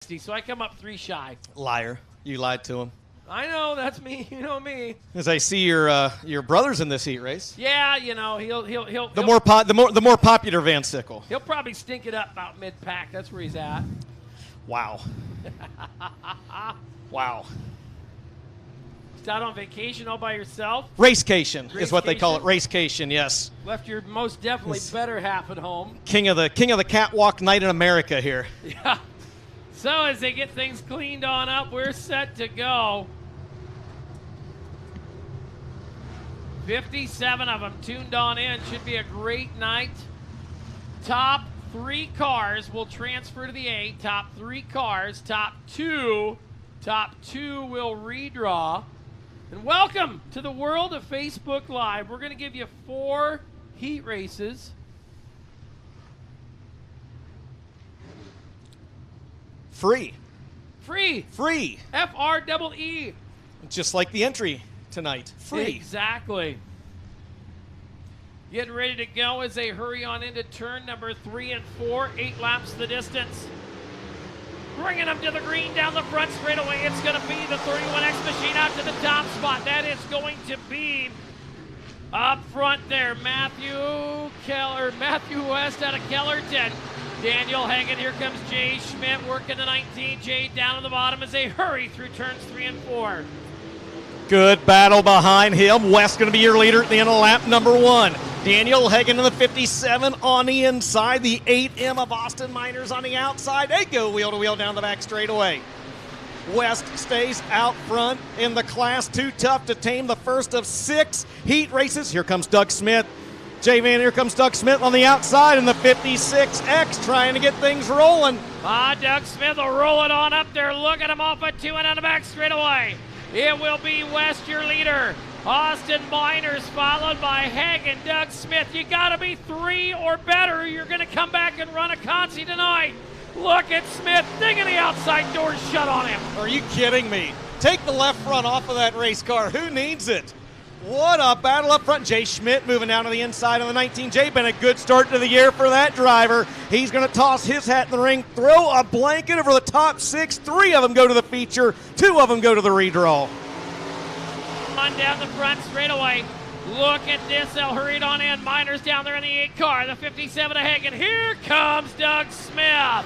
So I come up 3 shy. Liar. You lied to him. I know, that's me. You know me. As I see your brother's in this heat race. Yeah, you know, he'll The more popular Van Sickle. He'll probably stink it up about mid-pack. That's where he's at. Wow. Wow. He's out on vacation all by yourself. Racecation is what they call it. Racecation, yes. Left your most definitely better half at home. King of the catwalk night in America here. Yeah. So as they get things cleaned on up, we're set to go. 57 of them tuned on in. Should be a great night. Top 3 cars will transfer to the A. Top 3 cars. Top two will redraw. And welcome to the world of Facebook Live. We're going to give you 4 heat races. Free. Free. Free. F-R-E-E. Just like the entry tonight. Free. Exactly. Getting ready to go as they hurry on into turn number 3 and 4. 8 laps the distance. Bringing them to the green down the front straightaway. It's going to be the 31X machine out to the top spot. That is going to be up front there. Matthew West out of Kellerton. Daniel Hagen, here comes Jay Schmidt working the 19. Jay down on the bottom as they hurry through turns 3 and 4. Good battle behind him. West going to be your leader at the end of lap number 1. Daniel Hagen in the 57 on the inside. The 8M of Austin Miners on the outside. They go wheel to wheel down the back straightaway. West stays out front in the Class 2 Tough to Tame, the first of 6 heat races. Here comes Doug Smith. Jay Van, here comes Doug Smith on the outside in the 56X trying to get things rolling. Doug Smith will roll it on up there. Look at him off at 2 and on the back straightaway. It will be West, your leader. Austin Miners followed by Hagen, Doug Smith. You got to be 3 or better. You're going to come back and run a consi tonight. Look at Smith digging the outside doors shut on him. Are you kidding me? Take the left front off of that race car. Who needs it? What a battle up front. Jay Schmidt moving down to the inside on the 19. Jay, been a good start to the year for that driver. He's going to toss his hat in the ring, throw a blanket over the top 6. 3 of them go to the feature. 2 of them go to the redraw. On down the front straightaway. Look at this. They'll hurry it on in. Miners down there in the 8 car. The 57 of Hagen. Here comes Doug Smith.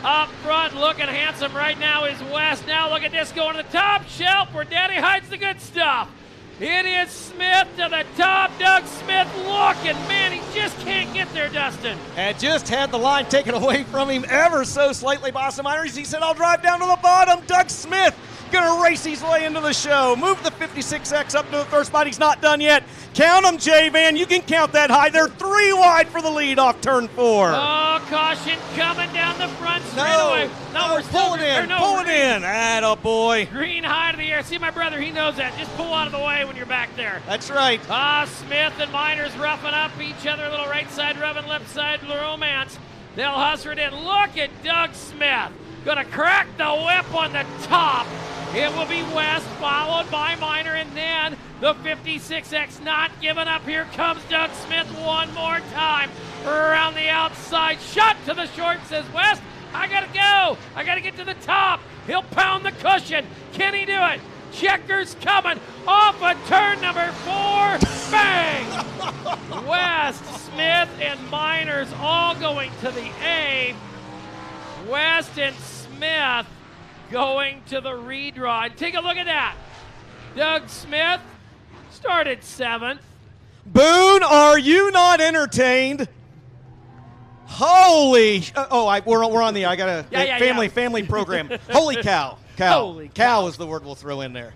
Up front, looking handsome right now is West. Now look at this going to the top shelf where Daddy hides the good stuff. It is Smith to the top. Doug Smith looking. Man, he just can't get there, Dustin. And just had the line taken away from him ever so slightly by Austin Miners. He said, I'll drive down to the bottom. Doug Smith going to race his way into the show. Move the 56X up to the first spot. He's not done yet. Count them, Jay Van. You can count that high. They're 3 wide for the lead off turn 4. Oh, caution coming down the front straightaway. No, pull it in. Pull it in. Attaboy. Green high to the air. See, my brother, he knows that. Just pull out of the way when you're back there. That's right. Smith and Miners roughing up each other. A little right side rubbing, left side romance. They'll hustle it in. Look at Doug Smith. Going to crack the whip on the top. It will be West, followed by Miner, and then the 56X not giving up. Here comes Doug Smith one more time. Around the outside, shot to the short, says West, I gotta go. I gotta get to the top. He'll pound the cushion. Can he do it? Checkers coming off of turn number 4. Bang! West, Smith, and Miners all going to the A. West and Smith going to the redraw. And take a look at that. Doug Smith started 7th. Boone, are you not entertained? Holy! We're on the. I got a family program. Holy cow! Holy cow is the word we'll throw in there.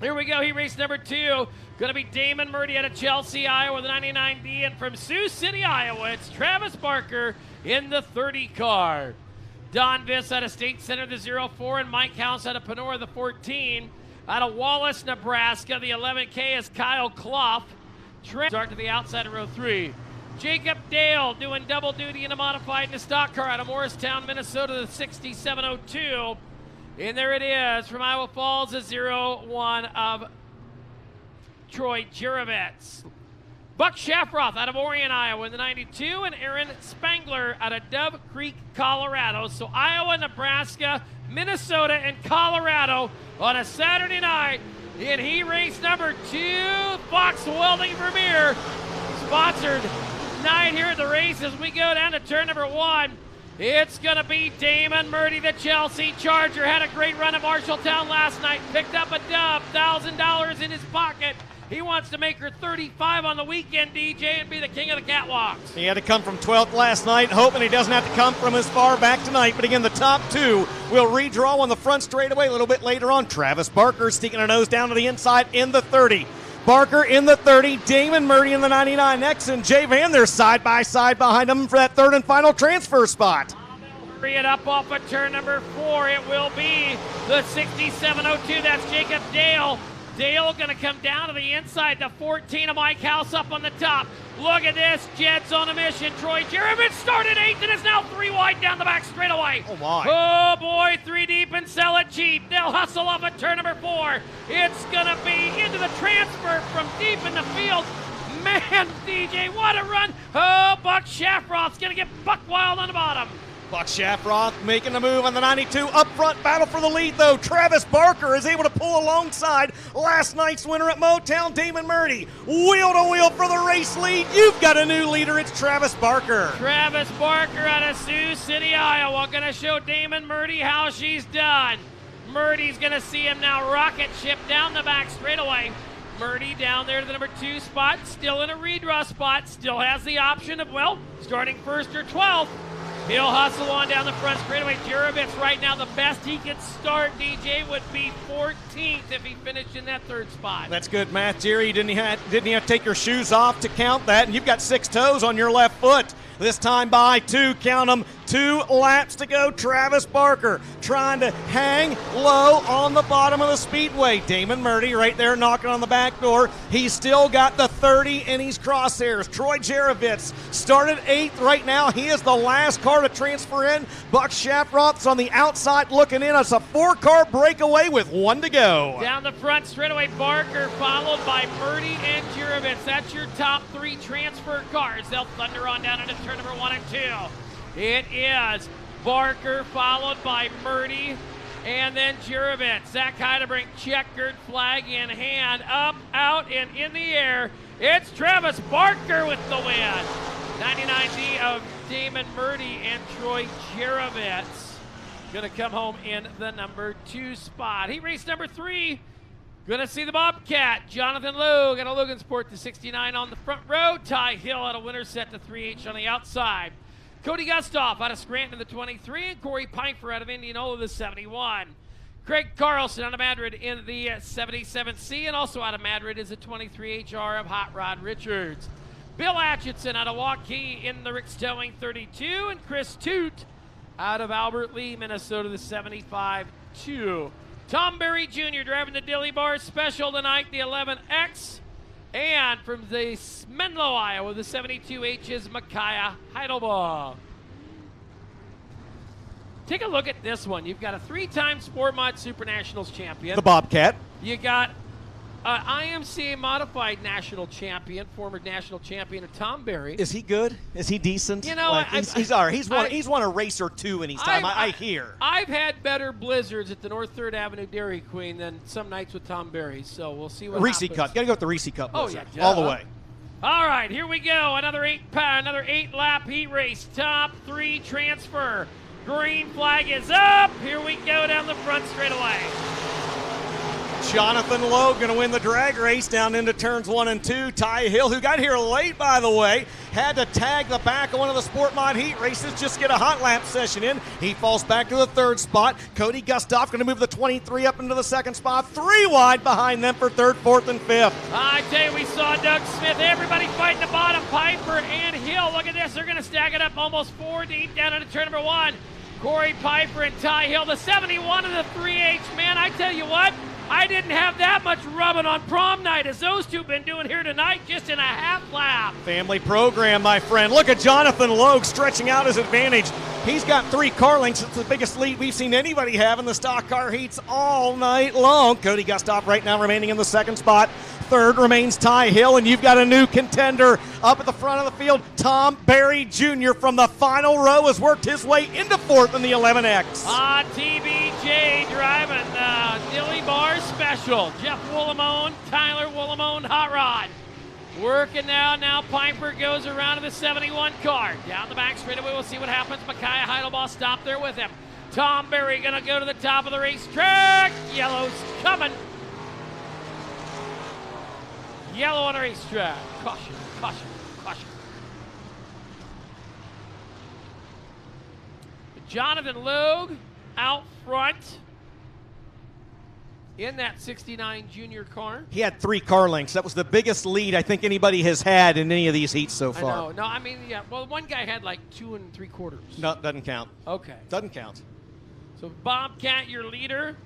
Here we go. He raced number 2. Going to be Damon Murdy out of Chelsea, Iowa, the 99D, and from Sioux City, Iowa, it's Travis Barker in the 30 car. Don Viss out of State Center, the 04, and Mike House out of Panora, the 14. Out of Wallace, Nebraska, the 11K is Kyle Clough. Start to the outside of row 3. Jacob Dale doing double duty in a modified in a stock car out of Morristown, Minnesota, the 6702. And there it is from Iowa Falls, the 01 of Troy Juravets. Buck Shafroth out of Orion, Iowa in the 92, and Aaron Spangler out of Dove Creek, Colorado. So Iowa, Nebraska, Minnesota, and Colorado on a Saturday night in heat race number 2, Fox Welding Vermeer. Sponsored night here at the race as we go down to turn number 1. It's going to be Damon Murdy, the Chelsea Charger. Had a great run at Marshalltown last night. Picked up a dub, $1,000 in his pocket. He wants to make her 35 on the weekend, DJ, and be the king of the catwalks. He had to come from 12th last night, hoping he doesn't have to come from as far back tonight. But again, the top 2 will redraw on the front straightaway a little bit later on. Travis Barker sneaking a nose down to the inside in the 30. Barker in the 30, Damon Murdy in the 99X, and Jay Van there side by side behind him for that third and final transfer spot. Hurry it up off of turn number 4. It will be the 6702. That's Jacob Dale. Dale going to come down to the inside, the 14 of Mike House up on the top. Look at this, Jets on a mission. Troy Jeremic started 8th and is now 3 wide down the back straightaway. Oh my. Oh boy, 3 deep and sell it cheap. They'll hustle off at turn number 4. It's going to be into the transfer from deep in the field. Man, DJ, what a run. Oh, Buck Shafroth's going to get buck wild on the bottom. Buck Shafroth making the move on the 92. Up front battle for the lead, though. Travis Barker is able to pull alongside last night's winner at Motown, Damon Murdy. Wheel to wheel for the race lead. You've got a new leader. It's Travis Barker. Travis Barker out of Sioux City, Iowa. Going to show Damon Murdy how she's done. Murdy's going to see him now rocket ship down the back straightaway. Murdy down there to the number 2 spot. Still in a redraw spot. Still has the option of, well, starting 1st or 12th. He'll hustle on down the front straightaway. Jerevitz right now, the best he could start, DJ, would be 14th if he finished in that 3rd spot. That's good math, Jerry. Didn't you have to take your shoes off to count that? And you've got 6 toes on your left foot. This time by 2, count them, 2 laps to go. Travis Barker trying to hang low on the bottom of the speedway. Damon Murdy right there knocking on the back door. He's still got the 30 in his crosshairs. Troy Jerevitz started 8th right now. He is the last car to transfer in. Buck Shafroth's on the outside looking in. It's a 4-car breakaway with 1 to go. Down the front straightaway, Barker followed by Murdy and Jerevitz. That's your top 3 transfer cars. They'll thunder on down into turn number 1 and 2. It is Barker followed by Murdy and then Jerevitz. Zach Heidebrink, checkered flag in hand, up, out, and in the air. It's Travis Barker with the win. 99D of Damon Murdy and Troy Jerevitz. Going to come home in the number 2 spot. Heat race number 3. Going to see the Bobcat. Jonathan Logue out of Logansport to 69 on the front row. Ty Hill out of Winterset to 3H on the outside. Cody Gustav out of Scranton to the 23, and Corey Piper out of Indianola the 71. Craig Carlson out of Madrid in the 77C, and also out of Madrid is a 23HR of Hot Rod Richards. Bill Atchison out of Waukee in the Rick's Towing 32, and Chris Toot out of Albert Lee, Minnesota the 75-2. Tom Berry Jr. driving the Dilly Bar Special tonight, the 11X. And from the Menlo, Iowa, the 72H is Micaiah Heidelbaugh. Take a look at this one. You've got a 3-time Sport Mod Super Nationals champion. The Bobcat. You got IMCA Modified National Champion, former national champion of Tom Berry. Is he good? Is he decent? You know, like, he's all right. He's won a race or 2 in his time, I hear. I've had better blizzards at the North 3rd Avenue Dairy Queen than some nights with Tom Berry, so we'll see what Reese happens. Cup. Got to go with the Reese Cup. Oh, blizzard. yeah. All the way. All right, here we go. Another 8-lap heat race. Top 3 transfer. Green flag is up. Here we go down the front straightaway. Jonathan Lowe going to win the drag race down into turns 1 and 2. Ty Hill, who got here late, by the way, had to tag the back of one of the Sport Mod heat races, just get a hot lap session in. He falls back to the 3rd spot. Cody Gustav going to move the 23 up into the 2nd spot. 3 wide behind them for 3rd, 4th, and 5th. I tell you, we saw Doug Smith. Everybody fighting the bottom. Piper and Hill. Look at this. They're going to stack it up almost 4 deep down into turn number 1. Corey Piper and Ty Hill, the 71 and the 3H. Man, I tell you what, I didn't have that much rubbing on prom night as those two been doing here tonight, just in a half lap. Family program, my friend. Look at Jonathan Logue stretching out his advantage. He's got 3 car lengths. It's the biggest lead we've seen anybody have in the stock car heats all night long. Cody Gustav right now remaining in the 2nd spot. Third remains Ty Hill, and you've got a new contender up at the front of the field. Tom Berry Jr. from the final row has worked his way into fourth in the 11X. TBJ driving the Dilly Bar Special. Jeff Woolamone, Tyler Woolamone, Hot Rod. Working now Piper goes around to the 71 car. Down the back straightaway, we'll see what happens. Micaiah Heidelbaugh stopped there with him. Tom Berry gonna go to the top of the racetrack. Yellow's coming. Yellow on the racetrack. Caution, caution, caution. Jonathan Logue out front in that 69 junior car. He had 3 car lengths. That was the biggest lead I think anybody has had in any of these heats so far. I know. No, I mean, yeah. Well, one guy had like 2 3/4. No, doesn't count. Okay. Doesn't count. So Bobcat, your leader.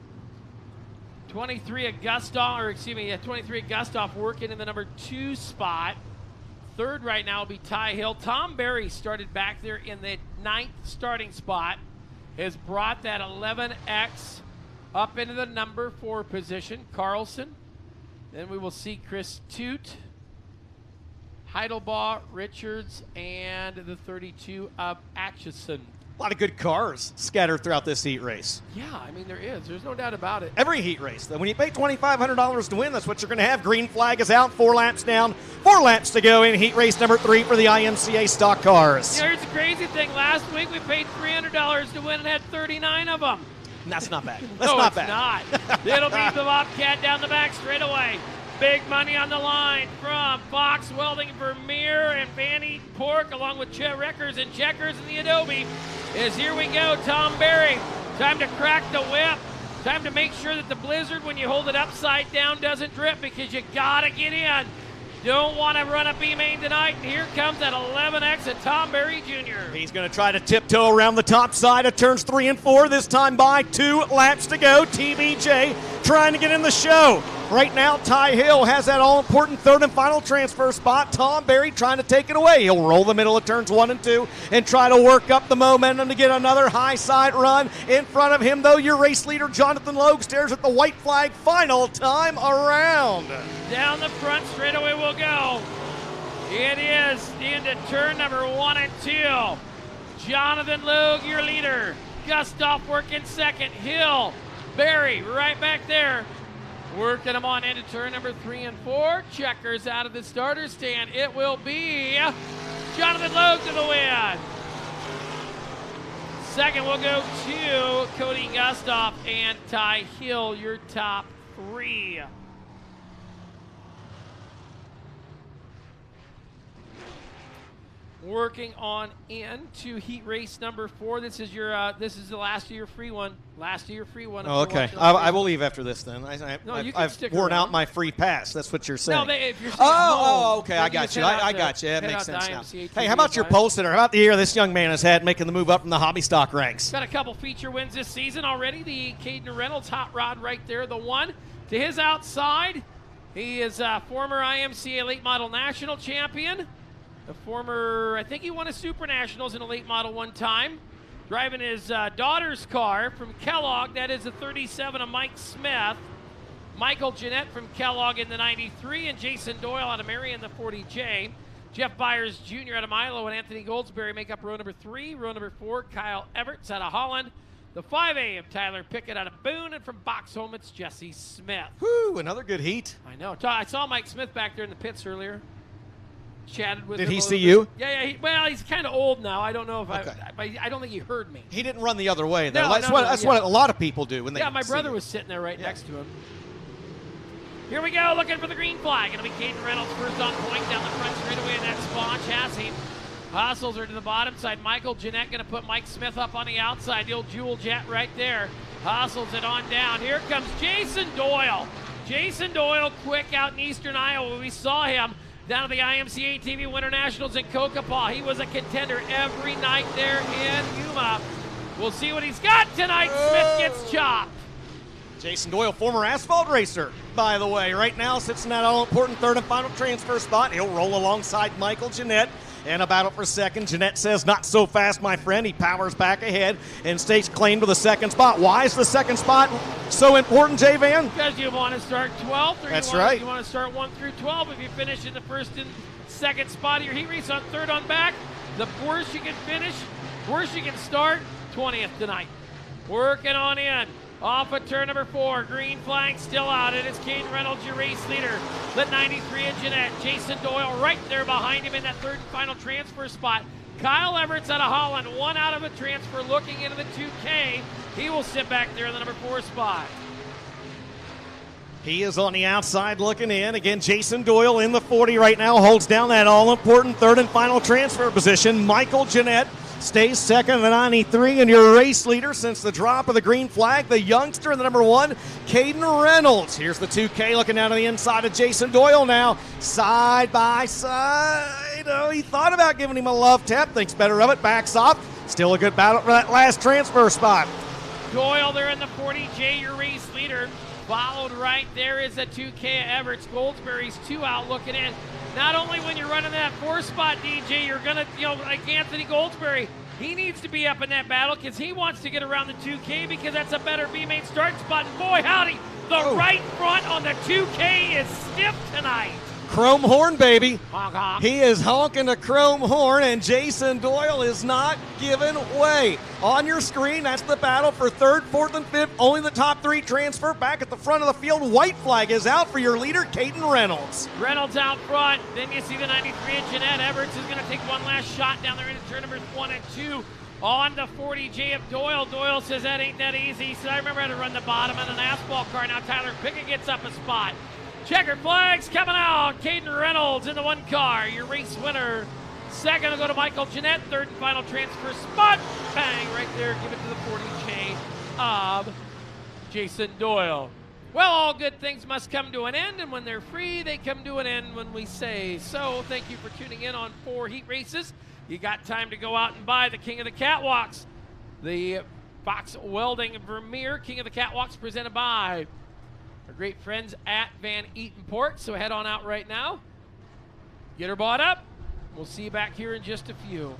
23 Augustoff working in the number 2 spot. Third right now will be Ty Hill. Tom Berry started back there in the 9th starting spot. Has brought that 11X up into the number 4 position. Carlson. Then we will see Chris Toot, Heidelbaugh, Richards, and the 32 of Atchison. A lot of good cars scattered throughout this heat race. Yeah, I mean, there is. There's no doubt about it. Every heat race. When you pay $2,500 to win, that's what you're going to have. Green flag is out, 4 laps down, 4 laps to go in heat race number 3 for the IMCA stock cars. Yeah, here's the crazy thing. Last week we paid $300 to win and had 39 of them. And that's not bad. That's no, not it's bad. not. It'll be the Bobcat down the back straight away. Big money on the line from Fox Welding, Vermeer, and Vanny Pork, along with Chet Reckers and Checkers and the Adobe. Is here we go, Tom Berry. Time to crack the whip. Time to make sure that the blizzard, when you hold it upside down, doesn't drip, because you gotta get in. Don't want to run a B-main tonight, and here comes that 11X of Tom Berry Jr. He's going to try to tiptoe around the top side of turns 3 and 4, this time by 2 laps to go. TBJ trying to get in the show. Right now, Ty Hill has that all-important third and final transfer spot. Tom Berry trying to take it away. He'll roll the middle of turns 1 and 2 and try to work up the momentum to get another high side run. In front of him, though, your race leader, Jonathan Logue, stares at the white flag final time around. Down the front straightaway we'll go. It is into turn number 1 and 2. Jonathan Logue, your leader. Gustav working second. Hill, Berry right back there. Working them on into turn number 3 and 4. Checkers out of the starter stand. It will be Jonathan Logue to the win. Second will go to Cody Gustav and Ty Hill, your top 3. Working on into heat race number 4. This is your this is the last of your free one. Last of your free one. Oh, okay. I will leave after this then. I've worn out my free pass. That's what you're saying. No, if you're okay. I got you. I got you. That makes sense now. Hey, how about your pole sitter? How about the year this young man has had making the move up from the hobby stock ranks? Got a couple feature wins this season already. The Caden Reynolds hot rod right there, the one. To his outside, he is a former IMCA late model national champion. The former, I think he won a Super Nationals in a late model one time. Driving his daughter's car from Kellogg. That is the 37 of Mike Smith. Michael Jeanette from Kellogg in the 93, and Jason Doyle out of Marion, the 40J. Jeff Byers Jr. out of Milo and Anthony Goldsberry make up row number 3. Row number 4, Kyle Everts out of Holland. The 5A of Tyler Pickett out of Boone, and from Boxholm, it's Jesse Smith. Whew, another good heat. I know. I saw Mike Smith back there in the pits earlier. Chatted with him. Did he see you? Yeah. Well, he's kind of old now. I don't know if I don't think he heard me. He didn't run the other way, though. No, that's what a lot of people do when they. Yeah, my brother was sitting there right next to him. Here we go, looking for the green flag. It'll be Caden Reynolds first on point down the front straightaway in that spawn chassis. Hustles are to the bottom side. Michael Jeanette going to put Mike Smith up on the outside. The old Jewel Jet right there. Hustles it on down. Here comes Jason Doyle. Jason Doyle quick out in eastern Iowa. We saw him down at the IMCA TV Winter Nationals in Kokopaw. He was a contender every night there in Yuma. We'll see what he's got tonight. Smith gets chopped. Jason Doyle, former asphalt racer, by the way, right now sits in that all-important third and final transfer spot. He'll roll alongside Michael Jeanette. In a battle for second, Jeanette says, not so fast, my friend. He powers back ahead and stakes claim to the second spot. Why is the second spot so important, Jay Van? Because you want to start 12th, or That's you right. want to start 1 through 12. If you finish in the first and second spot of your heat race on third on back, the worse you can finish, worse you can start, 20th tonight. Working on in. Off of turn number 4, green flag still out. It is Caden Reynolds, your race leader. The 93 of Jeanette. Jason Doyle right there behind him in that third and final transfer spot. Kyle Everett's out of Holland, 1 out of a transfer looking into the 2K. He will sit back there in the number 4 spot. He is on the outside looking in. Again, Jason Doyle in the 40 right now, holds down that all-important third and final transfer position. Michael Jeanette stays second in the 93, and your race leader since the drop of the green flag, the youngster in the number 1, Caden Reynolds. Here's the 2K looking down to the inside of Jason Doyle now, side by side. Oh, he thought about giving him a love tap, thinks better of it, backs off. Still a good battle for that last transfer spot. Doyle there in the 40J, your race leader. Followed right there is a 2K of Everett's. Goldsberry's 2 out looking in. Not only when you're running that 4 spot, DJ, you're going to, like Anthony Goldsberry, he needs to be up in that battle because he wants to get around the 2K because that's a better B-main start spot. And boy, howdy, the right front on the 2K is stiff tonight. Chrome horn, baby. Honk, honk. He is honking a chrome horn, and Jason Doyle is not giving way. On your screen, that's the battle for third, fourth, and fifth. Only the top 3 transfer. Back at the front of the field, white flag is out for your leader, Caden Reynolds. Reynolds out front. Then you see the 93 of Jeanette. Everett is going to take one last shot down there into turn numbers 1 and 2. On the 40J of Doyle. Doyle says that ain't that easy. He said, I remember how to run the bottom in an asphalt car. Now Tyler Pickett gets up a spot. Checkered flags coming out. Caden Reynolds in the 1 car, your race winner. Second will go to Michael Jeanette. Third and final transfer spot. Bang, right there. Give it to the 40J of Jason Doyle. Well, all good things must come to an end, and when they're free, they come to an end when we say so. Thank you for tuning in on 4 heat races. You got time to go out and buy the King of the Catwalks. The Fox Welding Vermeer King of the Catwalks presented by our great friends at Van Eaton Port. So head on out right now. Get her bought up. We'll see you back here in just a few.